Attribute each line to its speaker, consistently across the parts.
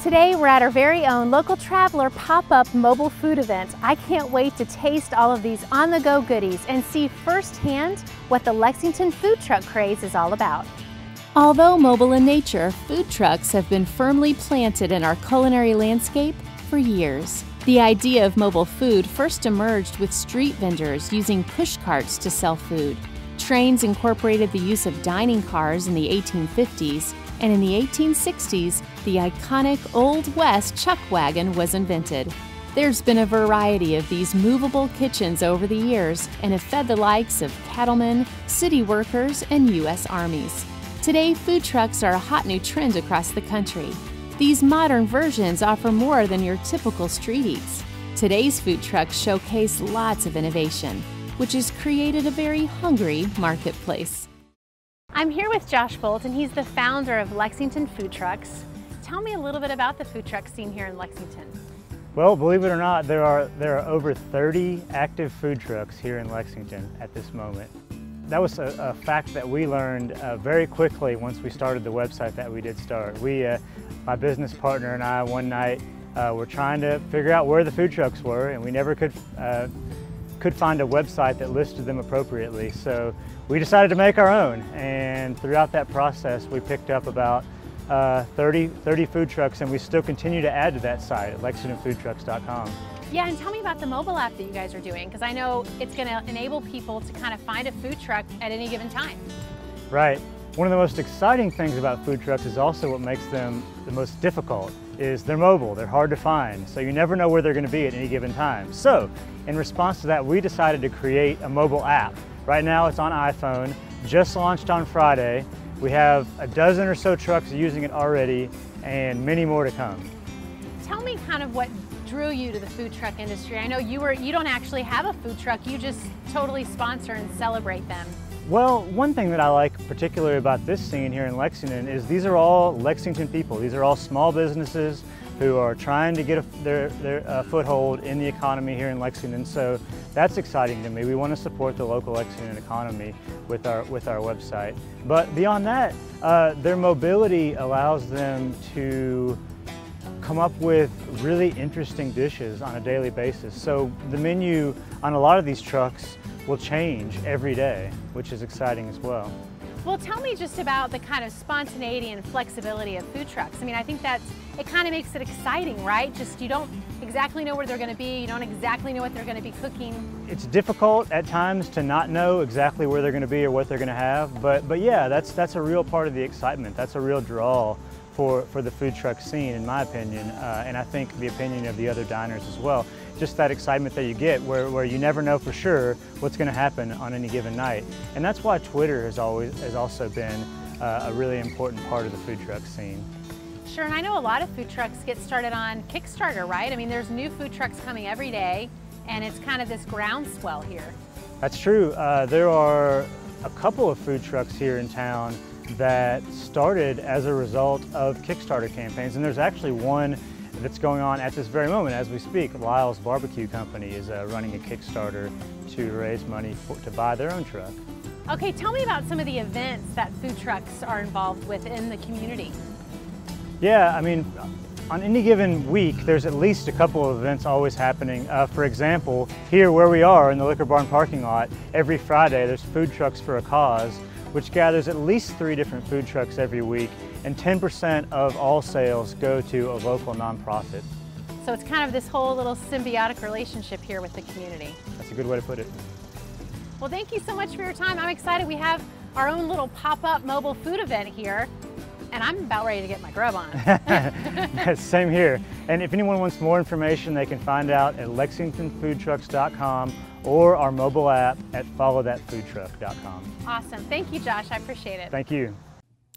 Speaker 1: Today we're at our very own local traveler pop-up mobile food event. I can't wait to taste all of these on-the-go goodies and see firsthand what the Lexington food truck craze is all about. Although mobile in nature, food trucks have been firmly planted in our culinary landscape for years. The idea of mobile food first emerged with street vendors using push carts to sell food. Trains incorporated the use of dining cars in the 1850s, and in the 1860s, the iconic Old West chuck wagon was invented. There's been a variety of these movable kitchens over the years and have fed the likes of cattlemen, city workers, and U.S. armies. Today, food trucks are a hot new trend across the country. These modern versions offer more than your typical street eats. Today's food trucks showcase lots of innovation, which has created a very hungry marketplace. I'm here with Josh Bolt, and he's the founder of Lexington Food Trucks. Tell me a little bit about the food truck scene here in Lexington.
Speaker 2: Well, believe it or not, there are over 30 active food trucks here in Lexington at this moment. That was a fact that we learned very quickly once we started the website that we did start. My business partner and I, one night, were trying to figure out where the food trucks were, and we never could find a website that listed them appropriately. So we decided to make our own, and throughout that process we picked up about 30 food trucks, and we still continue to add to that site at LexingtonFoodTrucks.com.
Speaker 1: Yeah, and tell me about the mobile app that you guys are doing, because I know it's going to enable people to kind of find a food truck at any given time.
Speaker 2: Right. One of the most exciting things about food trucks is also what makes them the most difficult, is they're mobile, they're hard to find, so you never know where they're going to be at any given time. So, in response to that, we decided to create a mobile app. Right now it's on iPhone, just launched on Friday. We have a dozen or so trucks using it already, and many more to come.
Speaker 1: Tell me kind of what drew you to the food truck industry. I know you don't actually have a food truck, you just totally sponsor and celebrate them.
Speaker 2: Well, one thing that I like particularly about this scene here in Lexington is these are all Lexington people. These are all small businesses who are trying to get their foothold in the economy here in Lexington. So that's exciting to me. We want to support the local Lexington economy with our website. But beyond that, their mobility allows them to come up with really interesting dishes on a daily basis. So the menu on a lot of these trucks will change every day, which is exciting as well.
Speaker 1: Well, tell me just about the kind of spontaneity and flexibility of food trucks. I mean, I think it kind of makes it exciting, right? Just you don't exactly know where they're going to be, you don't exactly know what they're going to be cooking.
Speaker 2: It's difficult at times to not know exactly where they're going to be or what they're going to have, but yeah, that's a real part of the excitement. That's a real draw for the food truck scene, in my opinion, and I think the opinion of the other diners as well. Just that excitement that you get where you never know for sure what's going to happen on any given night. And that's why Twitter has also been a really important part of the food truck scene.
Speaker 1: Sure, and I know a lot of food trucks get started on Kickstarter, right? I mean, there's new food trucks coming every day, and it's kind of this groundswell here.
Speaker 2: That's true. There are a couple of food trucks here in town that started as a result of Kickstarter campaigns, and there's actually one that's going on at this very moment as we speak. Lyle's Barbecue Company is running a Kickstarter to raise money to buy their own truck.
Speaker 1: Okay, tell me about some of the events that food trucks are involved with in the community.
Speaker 2: Yeah, I mean, on any given week, there's at least a couple of events always happening. For example, here where we are in the Liquor Barn parking lot, every Friday there's Food Trucks for a Cause, which gathers at least 3 different food trucks every week, and 10% of all sales go to a local nonprofit.
Speaker 1: So it's kind of this whole little symbiotic relationship here with the community.
Speaker 2: That's a good way to put it.
Speaker 1: Well, thank you so much for your time. I'm excited. We have our own little pop-up mobile food event here, and I'm about ready to get my grub on.
Speaker 2: Same here. And if anyone wants more information, they can find out at LexingtonFoodTrucks.com or our mobile app at followthatfoodtruck.com.
Speaker 1: Awesome. Thank you, Josh. I appreciate it.
Speaker 2: Thank you.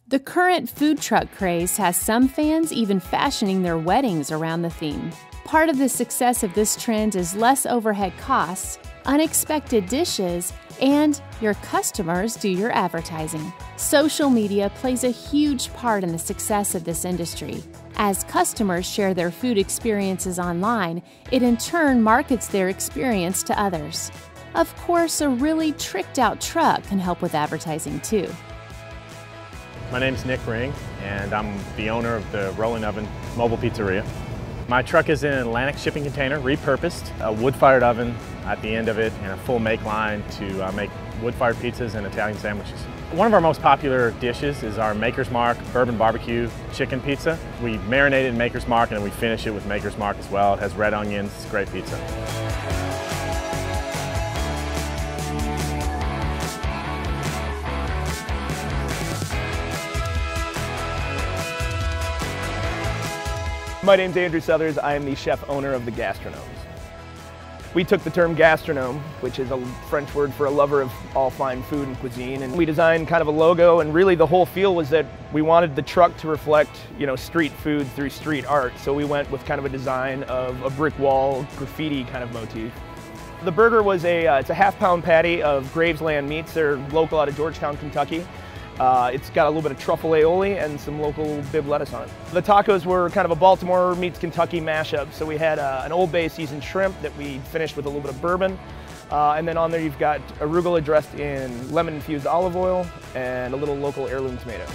Speaker 3: The current food truck craze has some fans even fashioning their weddings around the theme. Part of the success of this trend is less overhead costs, unexpected dishes, and your customers do your advertising. Social media plays a huge part in the success of this industry. As customers share their food experiences online, it in turn markets their experience to others. Of course, a really tricked out truck can help with advertising too.
Speaker 4: My name's Nick Ring, and I'm the owner of the Rolling Oven Mobile Pizzeria. My truck is in an Atlantic shipping container, repurposed, a wood-fired oven at the end of it, and a full make line to make wood-fired pizzas and Italian sandwiches. One of our most popular dishes is our Maker's Mark bourbon barbecue chicken pizza. We marinate it in Maker's Mark and then we finish it with Maker's Mark as well. It has red onions, it's great pizza.
Speaker 5: My name's Andrew Southers. I am the chef owner of the Gastronomes. We took the term gastronome, which is a French word for a lover of all fine food and cuisine, and we designed kind of a logo, and really the whole feel was that we wanted the truck to reflect, street food through street art. So we went with kind of a design of a brick wall, graffiti kind of motif. The burger was it's a half-pound patty of Gravesland meats. They're local out of Georgetown, Kentucky. It's got a little bit of truffle aioli and some local bib lettuce on it. The tacos were kind of a Baltimore meets Kentucky mashup. So we had an Old Bay seasoned shrimp that we finished with a little bit of bourbon. And then on there you've got arugula dressed in lemon-infused olive oil and a little local heirloom tomato.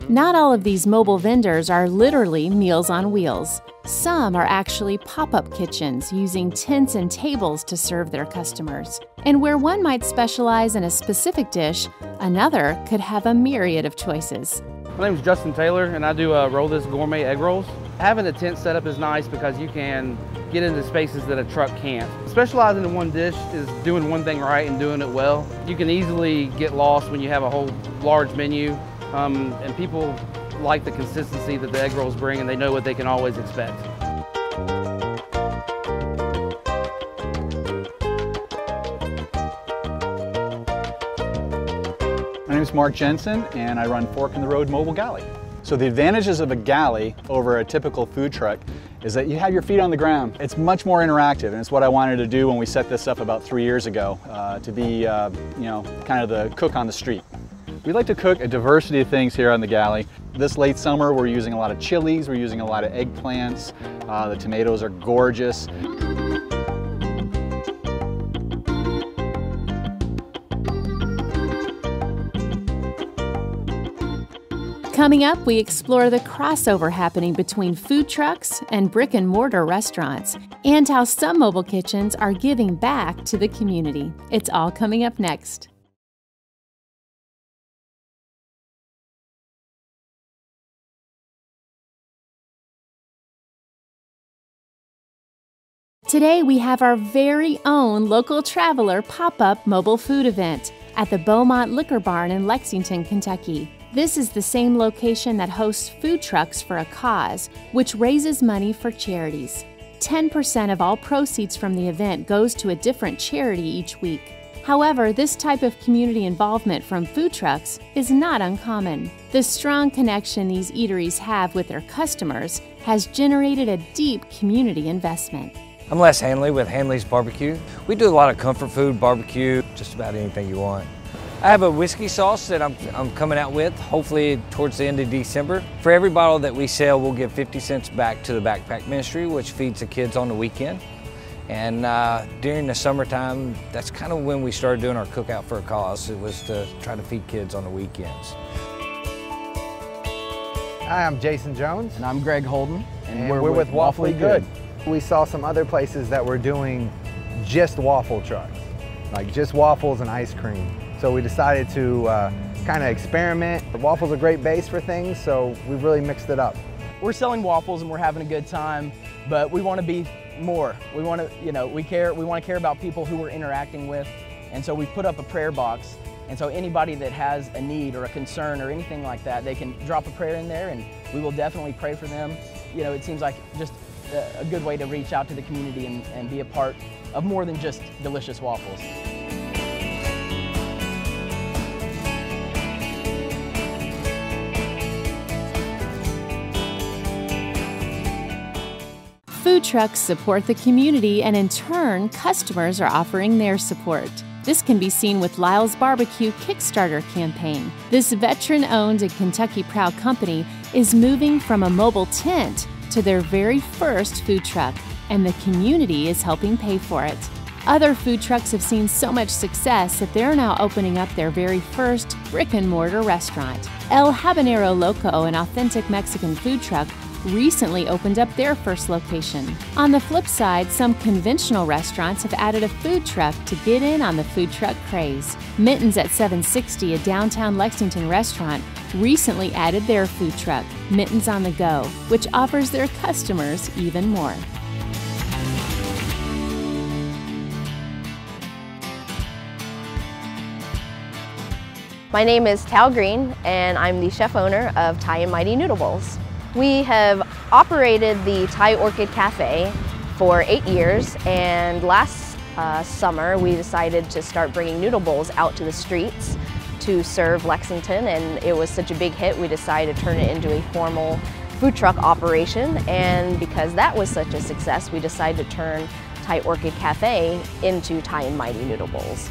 Speaker 3: Not all of these mobile vendors are literally Meals on Wheels. Some are actually pop-up kitchens using tents and tables to serve their customers. And where one might specialize in a specific dish, another could have a myriad of choices.
Speaker 6: My name is Justin Taylor, and I do roll this gourmet egg rolls. Having a tent set up is nice because you can get into spaces that a truck can't. Specializing in one dish is doing one thing right and doing it well. You can easily get lost when you have a whole large menu, and people like the consistency that the egg rolls bring, and they know what they can always expect.
Speaker 7: My name is Mark Jensen, and I run Fork in the Road Mobile Galley. So the advantages of a galley over a typical food truck is that you have your feet on the ground. It's much more interactive, and it's what I wanted to do when we set this up about 3 years ago, to be, kind of the cook on the street. We like to cook a diversity of things here on the galley. This late summer, we're using a lot of chilies, we're using a lot of eggplants. The tomatoes are gorgeous.
Speaker 3: Coming up, we explore the crossover happening between food trucks and brick-and-mortar restaurants, and how some mobile kitchens are giving back to the community. It's all coming up next. Today, we have our very own local traveler pop-up mobile food event at the Beaumont Liquor Barn in Lexington, Kentucky. This is the same location that hosts Food Trucks for a Cause, which raises money for charities. 10% of all proceeds from the event goes to a different charity each week. However, this type of community involvement from food trucks is not uncommon. The strong connection these eateries have with their customers has generated a deep community investment.
Speaker 8: I'm Les Hanley with Hanley's Barbecue. We do a lot of comfort food, barbecue, just about anything you want. I have a whiskey sauce that I'm coming out with, hopefully towards the end of December. For every bottle that we sell, we'll give 50 cents back to the Backpack Ministry, which feeds the kids on the weekend. And during the summertime, that's kind of when we started doing our Cookout for a Cause. It was to try to feed kids on the weekends.
Speaker 9: Hi, I'm Jason Jones.
Speaker 10: And I'm Greg Holden.
Speaker 9: And we're with Waffly Good. We saw some other places that were doing just waffle trucks, like just waffles and ice cream. So we decided to kind of experiment. The waffles are a great base for things, so we've really mixed it up.
Speaker 10: We're selling waffles and we're having a good time, but we want to be more. We want to, we want to care about people who we're interacting with, and so we put up a prayer box. And so anybody that has a need or a concern or anything like that, they can drop a prayer in there, and we will definitely pray for them. It seems like just a good way to reach out to the community and be a part of more than just delicious waffles.
Speaker 3: Food trucks support the community, and in turn, customers are offering their support. This can be seen with Lyle's Barbecue Kickstarter campaign. This veteran-owned and Kentucky-proud company is moving from a mobile tent to their very first food truck, and the community is helping pay for it. Other food trucks have seen so much success that they're now opening up their very first brick-and-mortar restaurant. El Habanero Loco, an authentic Mexican food truck, recently opened up their first location. On the flip side, some conventional restaurants have added a food truck to get in on the food truck craze. Mittens at 760, a downtown Lexington restaurant, recently added their food truck, Mittens on the Go, which offers their customers even more.
Speaker 11: My name is Tal Green, and I'm the chef owner of Thai and Mighty Noodle Bowls. We have operated the Thai Orchid Cafe for 8 years, and last summer we decided to start bringing noodle bowls out to the streets to serve Lexington, and it was such a big hit we decided to turn it into a formal food truck operation. And because that was such a success, we decided to turn Thai Orchid Cafe into Thai and Mighty Noodle Bowls.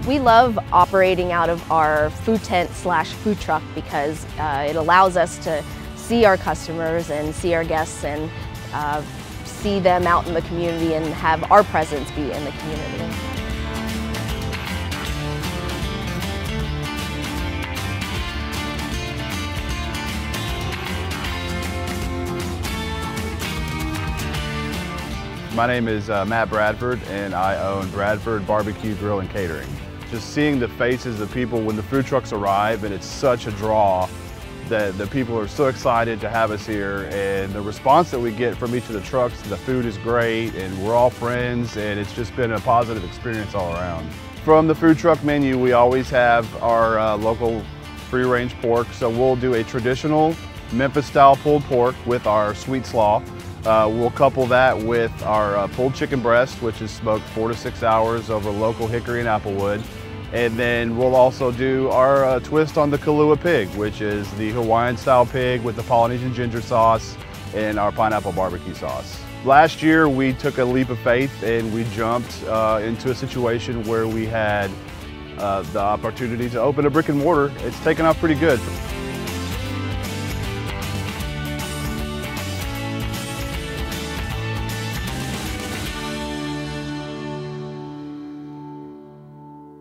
Speaker 11: We love operating out of our food tent slash food truck because it allows us to see our customers and see our guests and see them out in the community and have our presence be in the community.
Speaker 12: My name is Matt Bradford, and I own Bradford Barbecue Grill and Catering. Just seeing the faces of people when the food trucks arrive, and it's such a draw that the people are so excited to have us here, and the response that we get from each of the trucks, the food is great, and we're all friends, and it's just been a positive experience all around. From the food truck menu, we always have our local free-range pork, so we'll do a traditional Memphis-style pulled pork with our sweet slaw. We'll couple that with our pulled chicken breast, which is smoked 4 to 6 hours over local hickory and applewood. And then we'll also do our twist on the Kahlua pig, which is the Hawaiian-style pig with the Polynesian ginger sauce and our pineapple barbecue sauce. Last year, we took a leap of faith and we jumped into a situation where we had the opportunity to open a brick and mortar. It's taken off pretty good.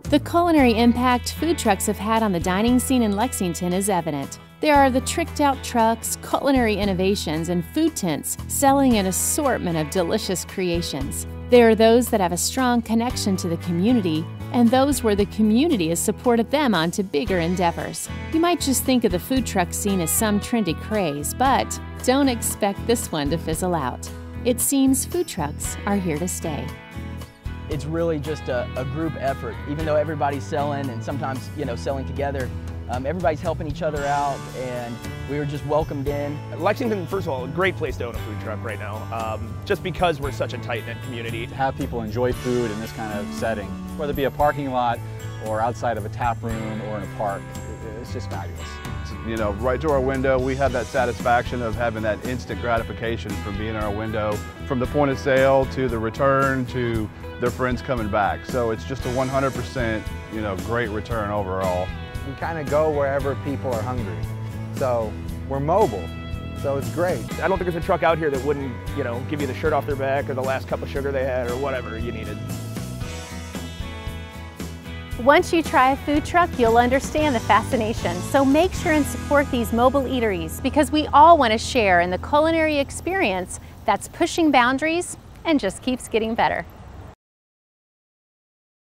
Speaker 3: The culinary impact food trucks have had on the dining scene in Lexington is evident. There are the tricked-out trucks, culinary innovations, and food tents selling an assortment of delicious creations. There are those that have a strong connection to the community, and those where the community has supported them onto bigger endeavors. You might just think of the food truck scene as some trendy craze, but don't expect this one to fizzle out. It seems food trucks are here to stay.
Speaker 10: It's really just a group effort. Even though everybody's selling and sometimes, selling together, everybody's helping each other out, and we were just welcomed in.
Speaker 5: Lexington, first of all, a great place to own a food truck right now, just because we're such a tight-knit community.
Speaker 7: To have people enjoy food in this kind of setting, whether it be a parking lot or outside of a tap room or in a park, it's just fabulous.
Speaker 12: Right to our window, we have that satisfaction of having that instant gratification from being in our window, from the point of sale to the return to their friends coming back. So it's just a 100%, great return overall.
Speaker 9: We kind of go wherever people are hungry. So we're mobile, so it's great.
Speaker 5: I don't think there's a truck out here that wouldn't, give you the shirt off their back or the last cup of sugar they had or whatever you needed.
Speaker 1: Once you try a food truck, you'll understand the fascination. So make sure and support these mobile eateries because we all want to share in the culinary experience that's pushing boundaries and just keeps getting better.